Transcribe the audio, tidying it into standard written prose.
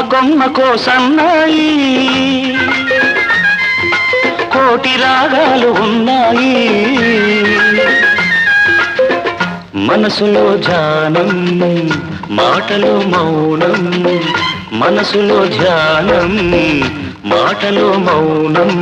కొమ్మకో సన్నాయి కోటి రాగాలు ఉన్నాయి మనసులో ధ్యానం మాటలో మౌనం మనసులో ధ్యానం మాటలో మౌనం